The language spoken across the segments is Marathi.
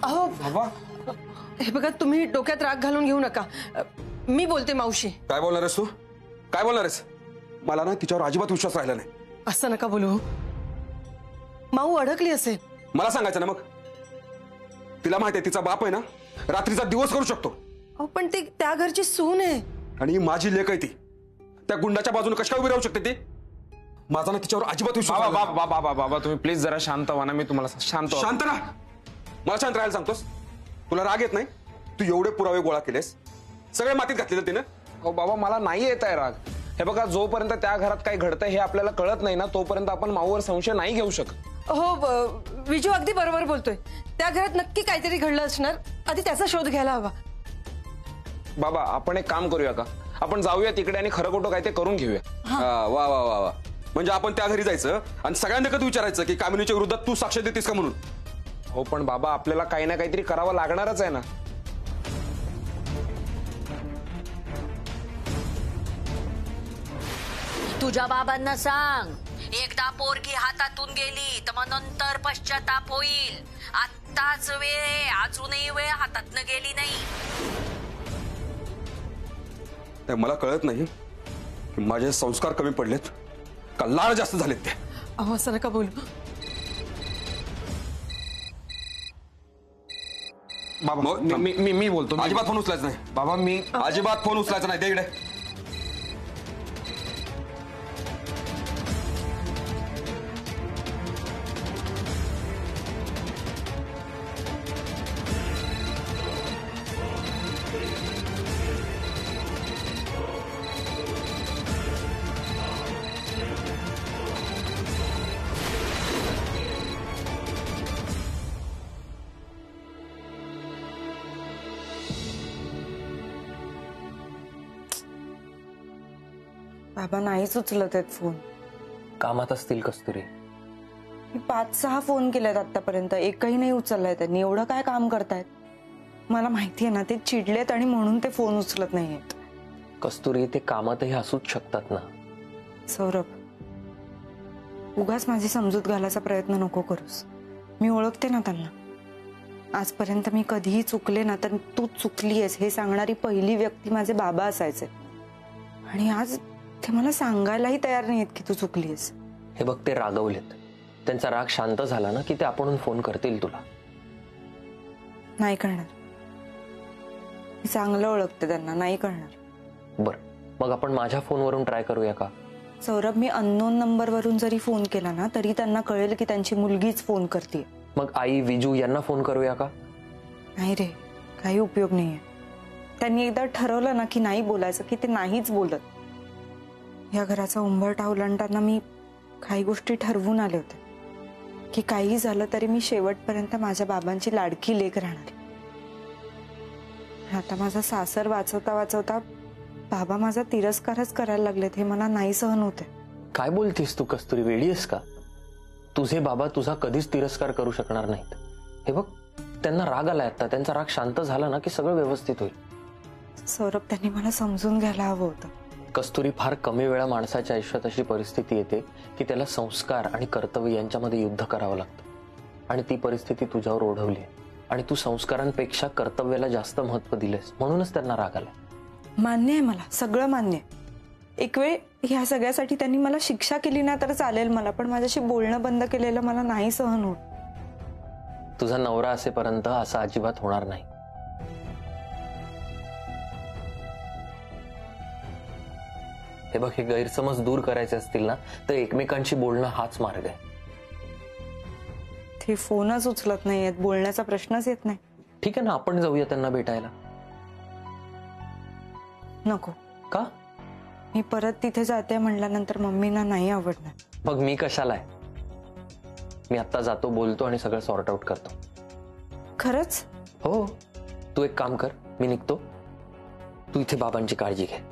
अहो बाबा हे बघा, तुम्ही डोक्यात राग घालून घेऊ नका. मी बोलते मावशी. काय बोलणार आहेस तू? काय बोलणार आहेस? मला ना तिच्यावर अजिबात विश्वास राहिला नाही. असं नका बोलू. माऊ अडकली असेल. मला सांगायचं ना मग. तिला माहिती आहे तिचा बाप आहे ना रात्रीचा दिवस करू शकतो. अहो पण ती त्या घरची सून आहे. आणि माझी लेक आहे ती. त्या गुंडाच्या बाजूने कशी काय उभी राहू शकते ती? माझा ना तिच्यावर अजिबात विश्वास बाबा राहिला बाबा बाबा बाबा तुम्ही प्लीज जरा शांत व्हा ना. मी तुम्हाला शांत शांत राहा. मला शांत राहायला सांगतोस? तुला राग येत नाही? तू एवढे पुरावे गोळा केलेस, सगळे मातीत घातलेलं तिनं. हो बाबा मला नाही येत आहे राग. हे बघा जोपर्यंत त्या घरात काय घडतंय हे आपल्याला कळत नाही ना तोपर्यंत आपण माऊवर संशय नाही घेऊ शकत. हो विजू अगदी बरोबर बोलतोय. त्या घरात नक्की काहीतरी घडलं असणार. आधी त्याचा शोध घ्यायला हवा. बाबा आपण एक काम करूया का? आपण जाऊया तिकडे आणि खरं खोटं काय ते करून घेऊया. वा वा वा वा. म्हणजे आपण त्या घरी जायचं आणि सगळ्यांना कधी विचारायचं की कामिनीच्या विरोधात तू साक्ष देतेस का म्हणून. हो पण बाबा आपल्याला काही ना काहीतरी करावं लागणारच आहे ना. तुझ्या बाबांना सांग, एकदा पोरगी हातातून गेली तर मग नंतर पश्चाताप होईल. आत्ताच वेळ, अजूनही वेळ हातातनं गेली नाही. मला कळत नाही की माझे संस्कार कमी पडलेत का लाड जास्त झालेत ते. अहो असं नका बोलू. बाबा मी बोलतो. अजिबात फोन उचलायचा नाही. बाबा मी अजिबात फोन उचलायचा नाही. दे इकडे. बाबा नाहीच उचलत आहेत फोन. कामात असतील कस्तुरी. मी 5-6 फोन केलेत आतापर्यंत, एकही नाही उचललाय त्यांनी. एवढं काय काम करतायत? मला माहितीये ना ते चिडलेत आणि म्हणून ते फोन उचलत नाहीयेत. कस्तुरी ते कामातही असूच शकतात ना. सौरभ, उगाच माझी समजूत घालायचा प्रयत्न नको करूस. मी ओळखते ना त्यांना. आजपर्यंत मी कधीही चुकले ना तर तू चुकलीयस हे सांगणारी पहिली व्यक्ती माझे बाबा असायचे. आणि आज ते मला सांगायलाही तयार नाहीत की तू चुकलीयस. हे बघ ते रागवलेत. त्यांचा राग शांत झाला ना की ते आपणहून फोन करतील तुला. नाही करणार. मी चांगलं ओळखते त्यांना. नाही करणार. बर मग आपण माझ्या फोनवरून ट्राय करूया का? सौरभ, मी अननोन नंबरवरून जरी फोन केला ना तरी त्यांना कळेल की त्यांची मुलगीच फोन करते. मग आई विजू यांना फोन करूया का? नाही रे, काही उपयोग नाहीये. त्यांनी एकदा ठरवलं ना की नाही बोलायचं की ते नाहीच बोलत. या घराचा उंबरठा ओलांडताना मी काही गोष्टी ठरवून आले होते की काही झालं तरी मी शेवटपर्यंत माझ्या बाबांची लाडकी लेक राहणार. आता माझा सासर वाचवता वाचवता बाबा माझा तिरस्कारच करायला लागलेत. हे मला नाही सहन होते. काय बोलतीस तू कस्तुरी? वेडी आहेस का? तुझे बाबा तुझा कधीच तिरस्कार करू शकणार नाहीत. हे बघ त्यांना राग आलाय आता. त्यांचा राग शांत झाला ना की सगळं व्यवस्थित होईल. सौरभ, त्यांनी मला समजून घ्यायला हवं होतं. कस्तुरी, फार कमी वेळा माणसाच्या आयुष्यात अशी परिस्थिती येते की त्याला संस्कार आणि कर्तव्य यांच्यामध्ये युद्ध करावं लागतं. आणि ती परिस्थिती तुझ्यावर ओढवली आहे आणि तू संस्कारांपेक्षा कर्तव्याला जास्त महत्व दिलेस म्हणूनच त्यांना राग आलाय. मान्य आहे मला, सगळं मान्य आहे. एक वेळ ह्या सगळ्यासाठी त्यांनी मला शिक्षा केली ना तर चालेल मला, पण माझ्याशी बोलणं बंद केलेलं मला नाही सहन होत. तुझा नवरा असेपर्यंत असं अजिबात होणार नाही. हे बघ, हे गैरसमज दूर करायचे असतील ना तर एकमेकांशी बोलणं हाच मार्ग आहे. ते फोनच उचलत नाहीयेत. बोलण्याचा प्रश्नच येत नाही. ठीक आहे ना, आपण जाऊया त्यांना भेटायला. नको. का? मी परत तिथे जाते म्हणल्यानंतर मम्मीना नाही आवडणार. मग मी कशाला आहे? मी आता जातो, बोलतो आणि सगळं सॉर्ट आउट करतो. खरंच? हो. तू एक काम कर, मी निघतो. तू इथे बाबांची काळजी घे.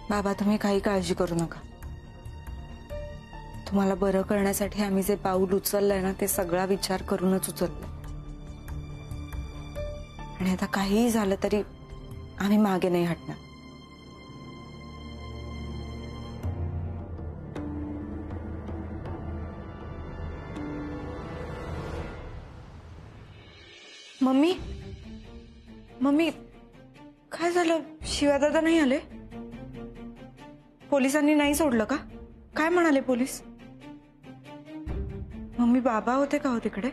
बाबा, तुम्ही काही काळजी करू नका. तुम्हाला बरं करण्यासाठी आम्ही जे पाऊल उचललंय ना ते सगळा विचार करूनच उचललंय. आणि आता काहीही झालं तरी आम्ही मागे नाही हटणार. मम्मी मम्मी काय झालं? शिवादादा नाही आले? पोलिसांनी नाही सोडलं का? काय म्हणाले पोलीस? मम्मी बाबा होते का हो तिकडे?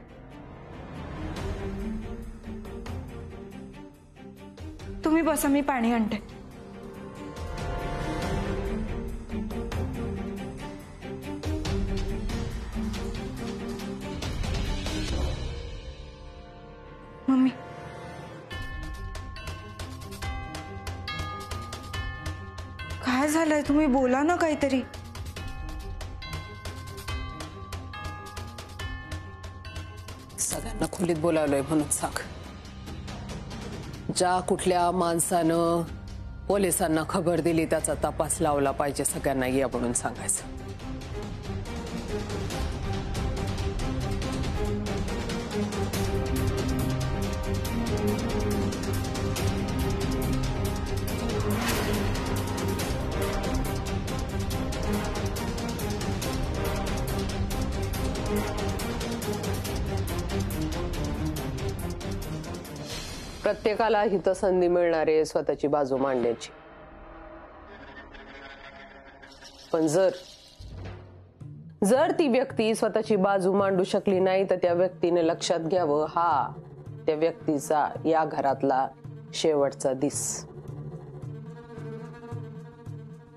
तुम्ही बसा, मी पाणी आणते. मम्मी काय झालंय? तुम्ही बोला ना काहीतरी. सगळ्यांना खोलीत बोलावलंय म्हणून सांग. ज्या कुठल्या माणसानं पोलिसांना खबर दिली त्याचा तपास लावला पाहिजे, सगळ्यांना या म्हणून सांगायचं. प्रत्येकाला हित संधी मिळणार आहे स्वतःची बाजू मांडण्याची. पण जर ती व्यक्ती स्वतःची बाजू मांडू शकली नाही तर त्या व्यक्तीने लक्षात घ्यावं, हा त्या व्यक्तीचा या घरातला शेवटचा दिस.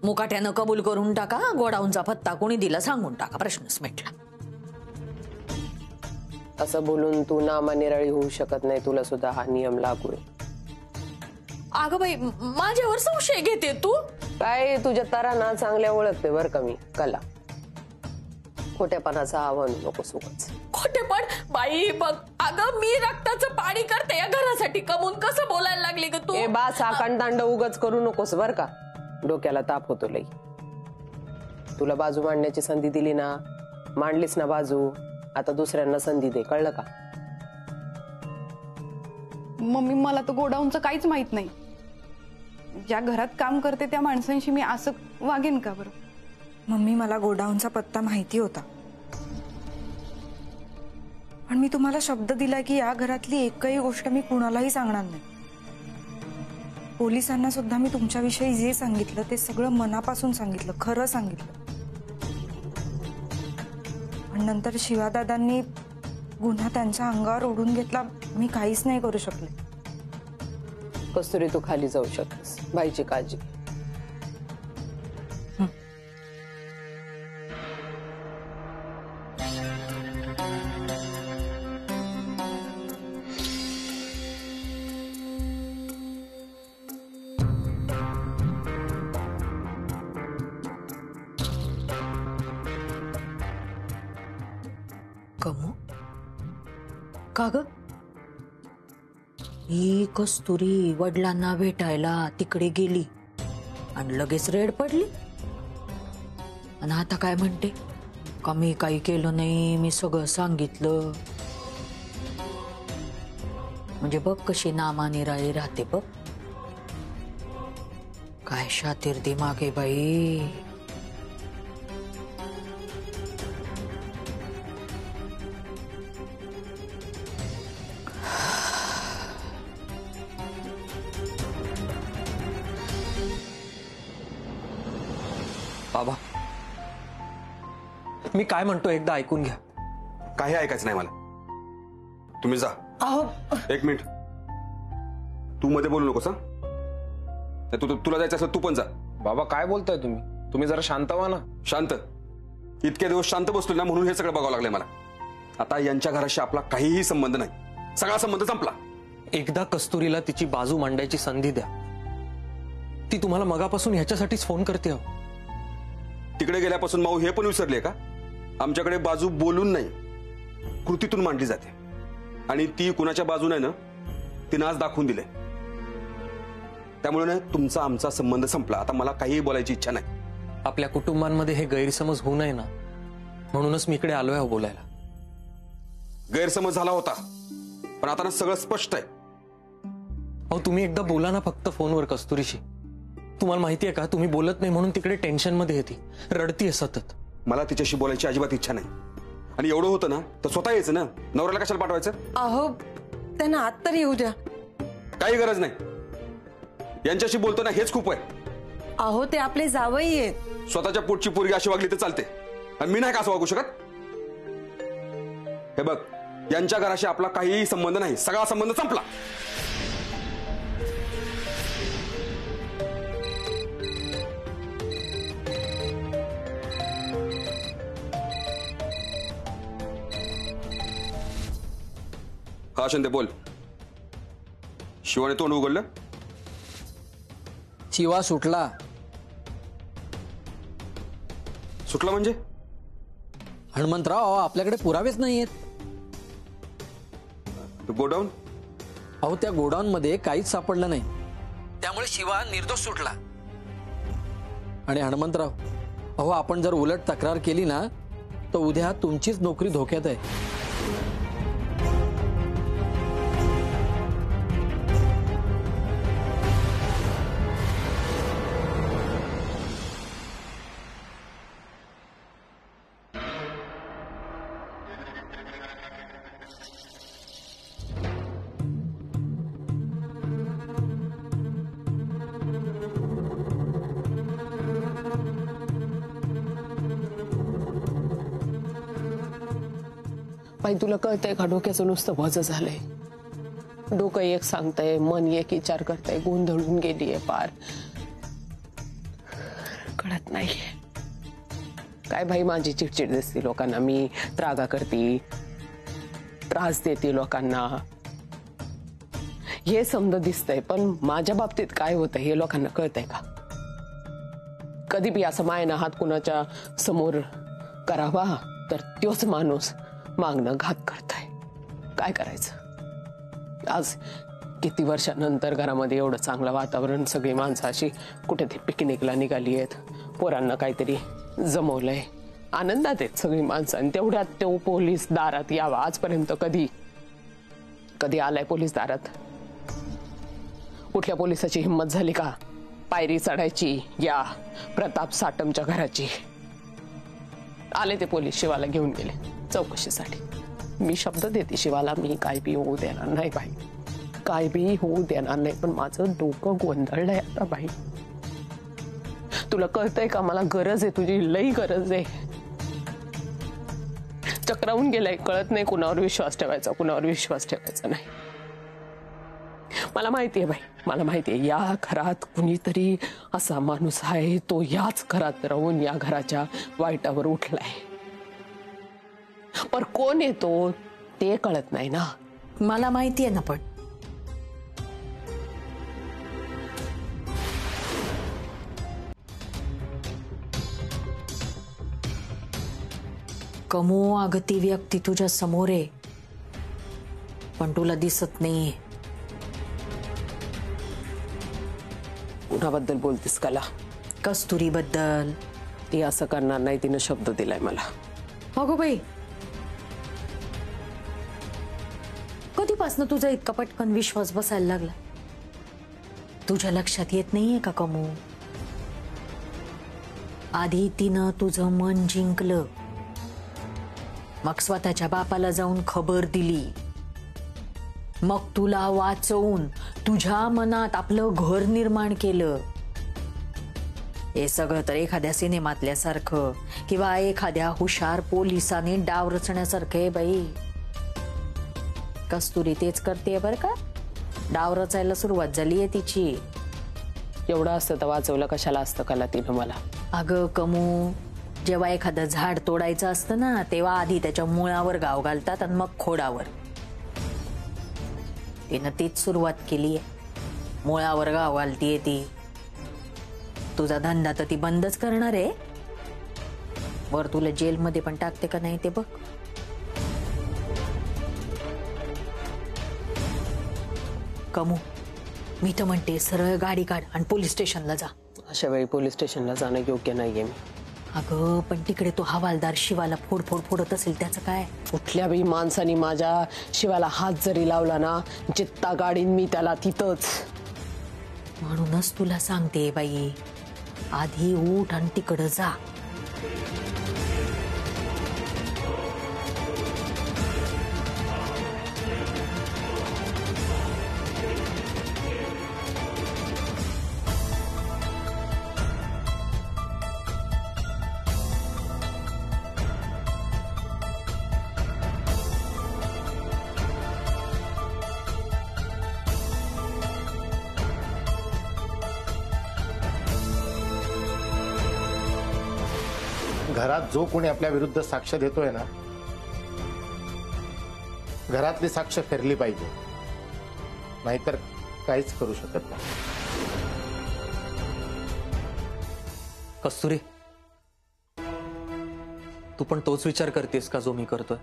मुकाट्यानं कबूल करून टाका. गोडाऊनचा पत्ता कोणी दिला सांगून टाका, प्रश्नच मिटला. असं बोलून तू नामानिराळी होऊ शकत नाही. तुला सुद्धा हा नियम लागू आहे. अगं बाई, माझ्यावर संशय घेते तू? काय तुझ्या तारांना चांगल्या ओळखते बर का मी. कला खोट्यापणाचा आव्हान नको सोबत. खोटेपण बाई बघ. अगं मी रक्ताचं पाणी करते या घरासाठी, कमून कसं बोलायला लागली ग तू? ए बा, साकंदांड उगाच करू नकोस बर का. डोक्याला ताप होतो लई. तुला बाजू मांडण्याची संधी दिली ना, मांडलीस ना बाजू. आता दुसऱ्यांना संधी दे, कळलं का? मम्मी मला तर गोडाऊनचं काहीच माहित नाही. ज्या घरात काम करते त्या माणसांशी मी असं वागेन का बरं? मम्मी मला गोडाऊनचा पत्ता माहिती होता, पण मी तुम्हाला शब्द दिला की या घरातली एकही गोष्ट मी कुणालाही सांगणार नाही. पोलिसांना सुद्धा मी तुमच्याविषयी जे सांगितलं ते सगळं मनापासून सांगितलं, खरं सांगितलं. पण नंतर शिवादादांनी गुन्हा त्यांच्या अंगावर ओढून घेतला. मी काहीच नाही करू शकले. कस्तुरी तू खाली जाऊ शकतेस. बाईची काळजी. कमू का ग? ही कस्तुरी वडिलांना भेटायला तिकडे गेली आणि लगेच रेड पडली. आणि आता काय म्हणते? का मी काही केलं नाही, मी सगळं सांगितलं. म्हणजे बघ कशी नामानिराळी राहते बघ. काय शातीर दिमाग आहे बाई. बाबा, मी काय म्हणतो एकदा ऐकून घ्या. काही ऐकायचं नाही मला. तुम्ही जा. एक मिनिट, तू मध्ये बोलू नकोस. तुला जायचं असं तू पण जा. बाबा काय बोलताय तुम्ही? तुम्ही जरा शांत व्हा ना. शांत? इतके दिवस शांत बसलो ना म्हणून हे सगळं बघावं लागलंय मला. आता यांच्या घराशी आपला काहीही संबंध नाही. सगळा संबंध संपला. एकदा कस्तुरीला तिची बाजू मांडायची संधी द्या. ती तुम्हाला मगापासून ह्याच्यासाठीच फोन करते. तिकडे गेल्यापासून माऊ हे पण विसरले का? आमच्याकडे बाजू बोलून नाही, कृतीतून मांडली जाते. आणि ती कुणाच्या बाजूने ना, तिनं आज दाखवून दिले. त्यामुळे ना तुमचा आमचा संबंध संपला. आता मला काहीही बोलायची इच्छा नाही. आपल्या कुटुंबांमध्ये हे गैरसमज होऊ नये ना, म्हणूनच मी इकडे आलोय हो बोलायला. गैरसमज झाला होता, पण आता ना सगळं स्पष्ट आहे. अहो तुम्ही एकदा बोला ना फक्त फोनवर कस्तुरीशी. तुम्हाला माहितीये का, तुम्ही बोलत नाही म्हणून तिकडे टेन्शन मध्ये येते, रडतीये सतत. मला तिच्याशी बोलायची अजिबात इच्छा नाही. आणि एवढं होतं ना तर स्वतः यायचं ना, नवऱ्याला कशाला पाठवायचं? अहो त्यांना आत तरी येऊ द्या. काही गरज नाही. यांच्याशी बोलतो ना हेच खूप आहे. अहो ते आपले जावई आहेत. स्वतःच्या पोटची पोरगी अशी वागली तर चालते, आणि मी नाही का असं वागू शकत? हे बघ, यांच्या घराशी आपला काहीही संबंध नाही. सगळा संबंध संपला. हा शिंदे बोल. शिवाने तोंड उघडलं. शिवा सुटला. सुटला म्हणजे? हनुमंतराव आपल्याकडे पुरावेच नाहीयेत. गोडाऊन? अहो त्या गोडाऊन मध्ये काहीच सापडलं नाही, त्यामुळे शिवा निर्दोष सुटला. आणि हनुमंतराव, अहो आपण जर उलट तक्रार केली ना तर उद्या तुमचीच नोकरी धोक्यात आहे. बाई तुला कळतंय का, डोक्याचं नुसतं वज झालंय. डोकं एक सांगतंय, मन एक विचार करतंय, गोंधळून गेलीये पार. कळत नाहीये काय बाई. माझी चिडचिड दिसते लोकांना, मी त्रागा करते, त्रास देते लोकांना, हे समज दिसतंय. पण माझ्या बाबतीत काय होतं हे लोकांना कळतंय का? कधी बी असं मायना हात कुणाच्या समोर करावा तर तोच माणूस मागणं घात करताय. काय करायचं? आज किती वर्षानंतर घरामध्ये एवढं चांगलं वातावरण, सगळी माणसं अशी कुठे ते पिकनिकला निघाली आहेत, पोरांना काहीतरी जमवलंय, आनंदात आहेत सगळी माणसं. आणि तेवढ्यात तो पोलीस दारात यावा. आजपर्यंत कधी कधी आलाय पोलीस दारात? कुठल्या पोलिसाची हिंमत झाली का पायरी चढायची या प्रताप साटमच्या घराची? आले ते पोलीस, शिवाला घेऊन गेले चौकशीसाठी. मी शब्द देते शिवाला, मी काय बी होऊ देणार नाही बाई, काय बी होऊ देणार नाही. पण माझं डोकं गोंधळलंय आता बाई. तुला कळतंय का, मला गरज आहे तुझी, लई गरज आहे. चक्रावून गेलाय, कळत नाही कुणावर विश्वास ठेवायचा, कुणावर विश्वास ठेवायचा नाही. मला माहितीये बाई, मला माहितीये या घरात कुणीतरी असा माणूस आहे, तो याच घरात राहून या घराच्या वाईटावर उठलाय. पर कोण येतो ते कळत नाही ना. मला माहितीये ना, पण कमो अगं ती व्यक्ती तुझ्या समोर आहे, पण तुला दिसत नाहीये. कुणाबद्दल बोलतेस कला? कस्तुरी बद्दल. ती असं करणार नाही, तिनं शब्द दिलाय मला. अगो बाई, कधीपासून तुझा इतका पटकन विश्वास बसायला लागला? तुझ्या लक्षात येत नाहीये का कमू? आधी तिनं तुझं मन जिंकलं, मग स्वतःच्या बापाला जाऊन खबर दिली, मग तुला वाचवून तुझ्या मनात आपलं घर निर्माण केलं. हे सगळं तर एखाद्या सिनेमातल्यासारखं किंवा एखाद्या हुशार पोलिसाने डाव रचण्यासारखं आहे बाई. कस्तुरी तेच करते बरं का, डाव रचायला सुरुवात झाली आहे तिची. एवढं असतं तर वाचवलं कशाला असतं कला तिनं मला? अगं कमू, जेव्हा एखादं झाड तोडायचं असतं ना, तेव्हा आधी त्याच्या मुळावर गाव घालतात आणि मग खोडावर. तिनं तीच सुरुवात केली आहे, मुळावर गाव घालतीये ती. तुझा धंदा तर ती बंदच करणार आहे, वर तुला जेलमध्ये पण टाकते का नाही ते बघ. कमू, मी तर म्हणते सरळ गाडी काढ आणि पोलीस स्टेशनला जा. अशा वेळी पोलीस स्टेशनला जाणं योग्य नाहीये. मी अगं पण तिकडे तो हवालदार शिवाला फोड फोडत असेल त्याचं काय? कुठल्या बी माणसानी माझ्या शिवाला हात जरी लावला ना, जित्ता गाडीन मी त्याला तिथंच. म्हणूनच तुला सांगते बाई, आधी उठ आणि तिकडं जा. घरात जो कोणी आपल्या विरुद्ध साक्ष देतोय ना, घरातली साक्ष फिरली पाहिजे, नाहीतर काहीच करू शकत नाही. कस्तुरी, तू पण तोच विचार करतेस का जो मी करतोय?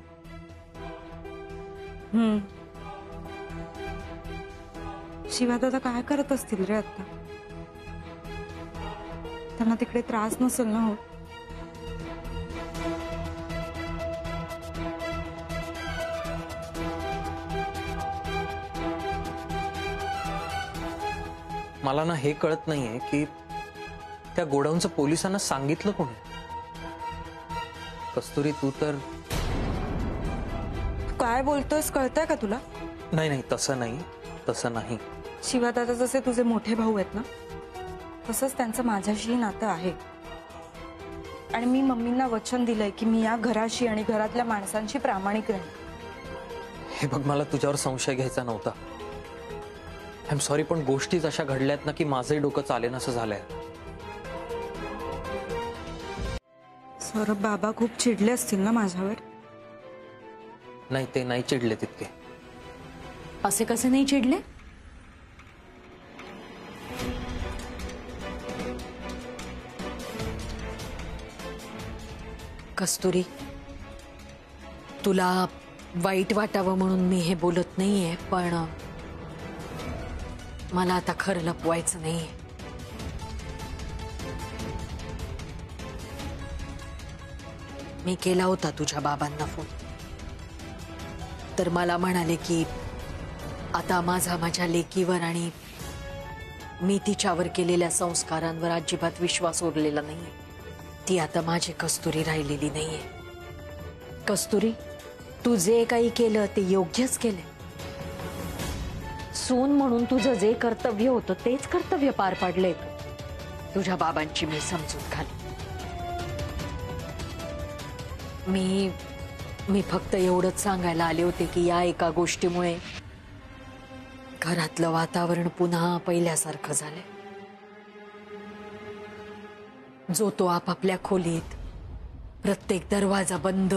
शिवादादा काय करत असतील रे आता? त्यांना तिकडे त्रास नसेल ना होत? मला ना हे कळत नाहीये की त्या गोडाऊनचं पोलिसांना सांगितलं कोणी? कस्तुरी, तू तर काय बोलतोयस कळतंय का तुला? नाही, तसं नाही. शिवादादा जसे तुझे मोठे भाऊ आहेत ना, तसंच त्यांचं माझ्याशी नातं आहे. आणि मी मम्मींना वचन दिलंय की मी या घराशी आणि घरातल्या माणसांशी प्रामाणिक राहीन. हे बघ, मला तुझ्यावर संशय घ्यायचा नव्हता. आय एम सॉरी, पण गोष्टीच अशा घडल्यात ना की माझंही डोकं चालेन असं झालंय. सौरभ, बाबा खूप चिडले असतील ना माझ्यावर? नाही, ते नाही चिडले तितके. असे कसे नाही चिडले? कस्तुरी, तुला वाईट वाटावं म्हणून मी हे बोलत नाहीये, पण मला आता खरं लपवायचं नाहीये. मी केला होता तुझ्या बाबांना फोन, तर मला म्हणाले की आता माझ्या लेकीवर आणि मी तिच्यावर केलेल्या संस्कारांवर अजिबात विश्वास उरलेला नाहीये. ती आता माझी कस्तुरी राहिलेली नाहीये. कस्तुरी, तू जे काही केलं ते योग्यच केले. सून म्हणून तुझं जे कर्तव्य होतं तेच कर्तव्य पार पाडले. तुझ्या बाबांची मी समजूत घाली. मी फक्त एवढंच सांगायला आले होते की या एका गोष्टीमुळे घरातलं वातावरण पुन्हा पहिल्यासारखं झालंय. जो तो आपापल्या खोलीत, प्रत्येक दरवाजा बंद,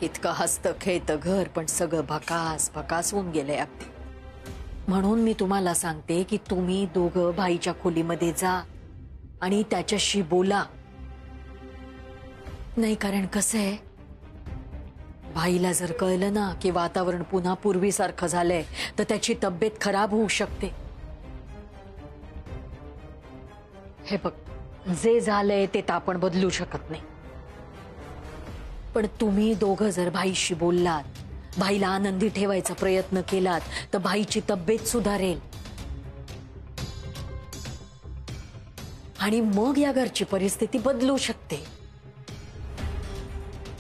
इतकं हसतं खेळतं घर, पण सगळं भकास होऊन गेलंय अगदी. म्हणून मी तुम्हाला सांगते की तुम्ही दोघं भाईच्या खोलीमध्ये जा आणि त्याच्याशी बोला. नाही, कारण कसं आहे, भाईला जर कळलं ना की वातावरण पुन्हा पूर्वीसारखं झालंय तर त्याची तब्येत खराब होऊ शकते. हे बघ, जे झालंय ते तर आपण बदलू शकत नाही, पण तुम्ही दोघं जर भाईशी बोललात, भाईला आनंदी ठेवायचा प्रयत्न केलात तर भाईची तब्येत सुधारेल आणि मग या घरची परिस्थिती बदलू शकते.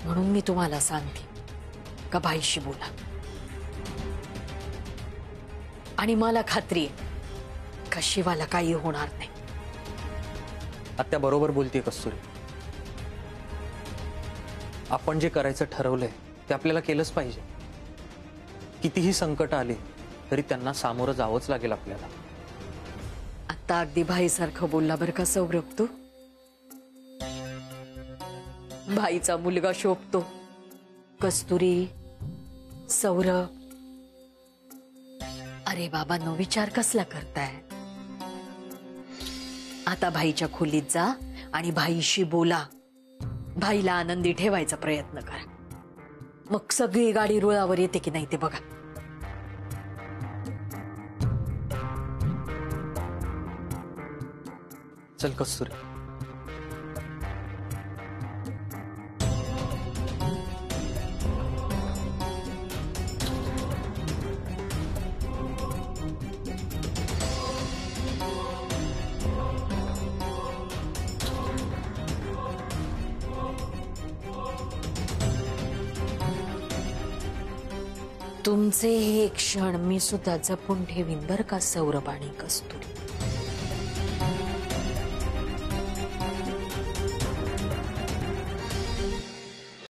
म्हणून मी तुम्हाला सांगते का भाईशी बोला. आणि मला खात्री आहे का शिवाला काही होणार नाही. आत्या बरोबर बोलतेय कस्तुरी. आपण जे करायचं ठरवलंय ते आपल्याला केलंच पाहिजे. कितीही संकट आले तरी त्यांना सामोरं जावंच लागेल आपल्याला. आता अगदी भाईसारखं बोलला बरं का सौरभ तू. भाईचा मुलगा शोभतो. कस्तुरी, सौरभ, अरे बाबांनो, विचार कसला करताय? आता भाईच्या खोलीत जा आणि भाईशी बोला. भाईला आनंदी ठेवायचा प्रयत्न करा. मग सगळी गाडी रुळावर येते की नाही ते बघा. चल कस्तुरी. तुमचे हे क्षण मी सुद्धा जपून ठेवीन बर का सौरभ आणि कस्तुरी.